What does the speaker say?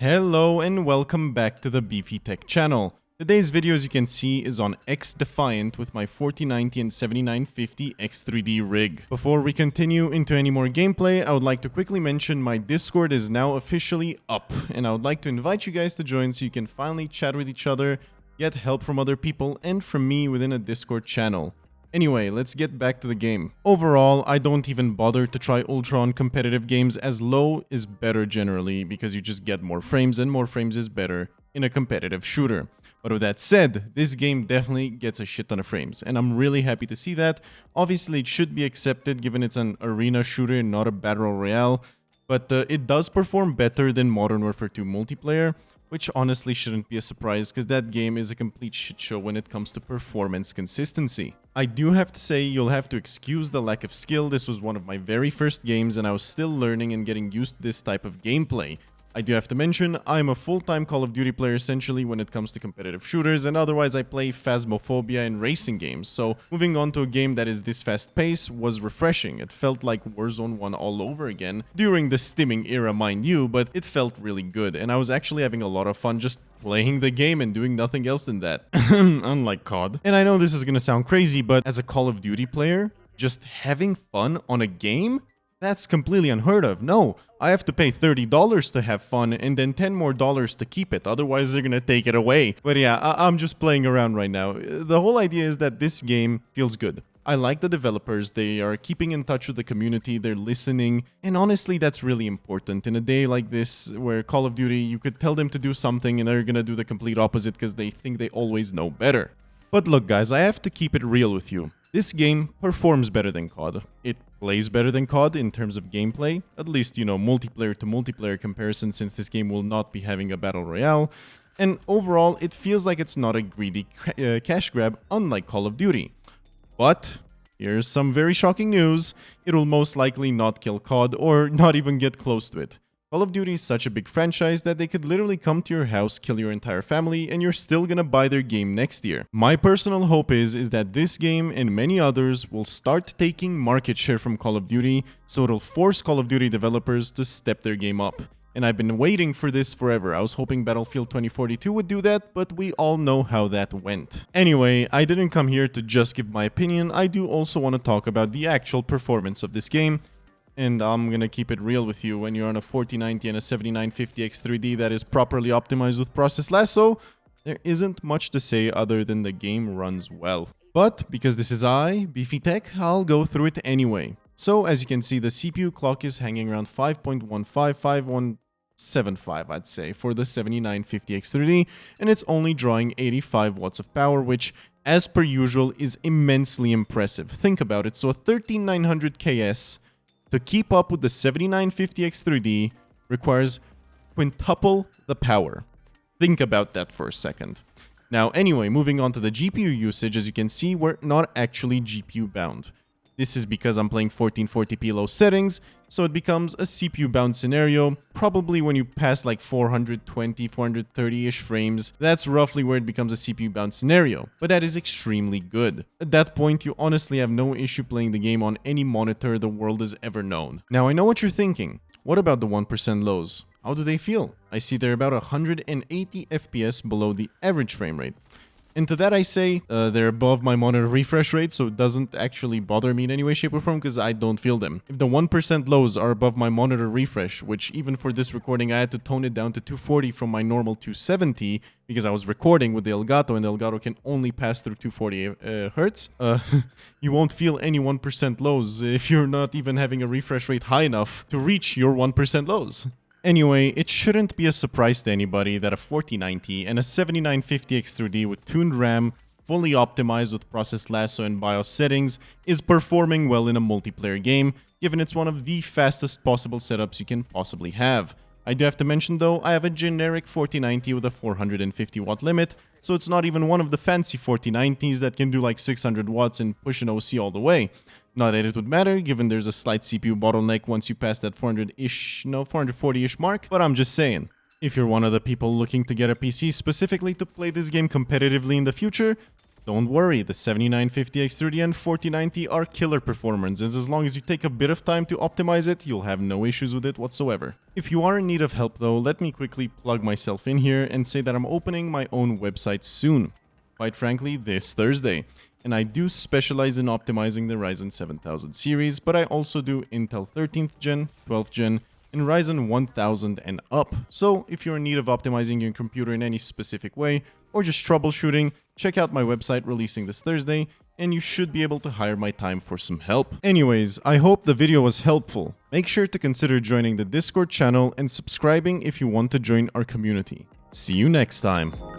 Hello and welcome back to the Beefy Tech channel. Today's video, as you can see, is on Xdefiant with my 4090 and 7950 X3D rig. Before we continue into any more gameplay, I would like to quickly mention my Discord is now officially up, and I would like to invite you guys to join so you can finally chat with each other, get help from other people, and from me within a Discord channel. Anyway, let's get back to the game. Overall, I don't even bother to try ultra on competitive games, as low is better generally because you just get more frames, and more frames is better in a competitive shooter. But with that said, this game definitely gets a shit ton of frames, and I'm really happy to see that. Obviously, it should be accepted given it's an arena shooter and not a battle royale, but it does perform better than Modern Warfare 2 multiplayer, which honestly shouldn't be a surprise because that game is a complete shit show when it comes to performance consistency. I do have to say, you'll have to excuse the lack of skill. This was one of my very first games and I was still learning and getting used to this type of gameplay. I do have to mention, I'm a full-time Call of Duty player essentially when it comes to competitive shooters, and otherwise I play Phasmophobia and racing games, so moving on to a game that is this fast-paced was refreshing. It felt like Warzone 1 all over again, during the stimming era mind you, but it felt really good, and I was actually having a lot of fun just playing the game and doing nothing else than that. Unlike COD. And I know this is gonna sound crazy, but as a Call of Duty player, just having fun on a game? That's completely unheard of. No, I have to pay $30 to have fun and then $10 more to keep it. Otherwise, they're gonna take it away. But yeah, I'm just playing around right now. The whole idea is that this game feels good. I like the developers. They are keeping in touch with the community. They're listening. And honestly, that's really important. In a day like this, where Call of Duty, you could tell them to do something and they're gonna do the complete opposite because they think they always know better. But look, guys, I have to keep it real with you. This game performs better than COD. It plays better than COD in terms of gameplay, at least, you know, multiplayer to multiplayer comparison, since this game will not be having a battle royale. And overall, it feels like it's not a greedy cash grab, unlike Call of Duty. But here's some very shocking news. It will most likely not kill COD or not even get close to it. Call of Duty is such a big franchise that they could literally come to your house, kill your entire family, and you're still gonna buy their game next year. My personal hope is that this game and many others will start taking market share from Call of Duty, so it'll force Call of Duty developers to step their game up. And I've been waiting for this forever. I was hoping Battlefield 2042 would do that, but we all know how that went. Anyway, I didn't come here to just give my opinion. I do also want to talk about the actual performance of this game. And I'm gonna keep it real with you. When you're on a 4090 and a 7950 X3D that is properly optimized with Process Lasso, there isn't much to say other than the game runs well. But because this is Beefy Tech, I'll go through it anyway. So as you can see, the CPU clock is hanging around 5.155175, I'd say, for the 7950 X3D, and it's only drawing 85 watts of power, which, as per usual, is immensely impressive. Think about it. So a 13900 KS to keep up with the 7950 X3D requires quintuple the power. Think about that for a second. Now, anyway, moving on to the GPU usage, as you can see, we're not actually GPU bound. This is because I'm playing 1440p low settings, so it becomes a CPU bound scenario. Probably when you pass like 420, 430-ish frames, that's roughly where it becomes a CPU bound scenario. But that is extremely good. At that point, you honestly have no issue playing the game on any monitor the world has ever known. Now, I know what you're thinking. What about the 1% lows? How do they feel? I see they're about 180 FPS below the average frame rate. And to that I say, they're above my monitor refresh rate, so it doesn't actually bother me in any way, shape, or form because I don't feel them. If the 1% lows are above my monitor refresh, which even for this recording I had to tone it down to 240 from my normal 270 because I was recording with the Elgato and the Elgato can only pass through 240 hertz, you won't feel any 1% lows if you're not even having a refresh rate high enough to reach your 1% lows. Anyway, it shouldn't be a surprise to anybody that a 4090 and a 7950 X3D with tuned RAM, fully optimized with Process Lasso and BIOS settings, is performing well in a multiplayer game, given it's one of the fastest possible setups you can possibly have. I do have to mention though, I have a generic 4090 with a 450 watt limit, so it's not even one of the fancy 4090s that can do like 600 watts and push an OC all the way. Not that it would matter, given there's a slight CPU bottleneck once you pass that 440-ish mark, but I'm just saying. If you're one of the people looking to get a PC specifically to play this game competitively in the future, Don't worry, the 7950X3D and 4090 are killer performances. As long as you take a bit of time to optimize it, you'll have no issues with it whatsoever. If you are in need of help though, let me quickly plug myself in here and say that I'm opening my own website soon. Quite frankly, this Thursday. And I do specialize in optimizing the Ryzen 7000 series, but I also do Intel 13th gen, 12th gen, and Ryzen 1000 and up. So if you're in need of optimizing your computer in any specific way, or just troubleshooting, check out my website releasing this Thursday, and you should be able to hire my time for some help. Anyways, I hope the video was helpful. Make sure to consider joining the Discord channel and subscribing if you want to join our community. See you next time.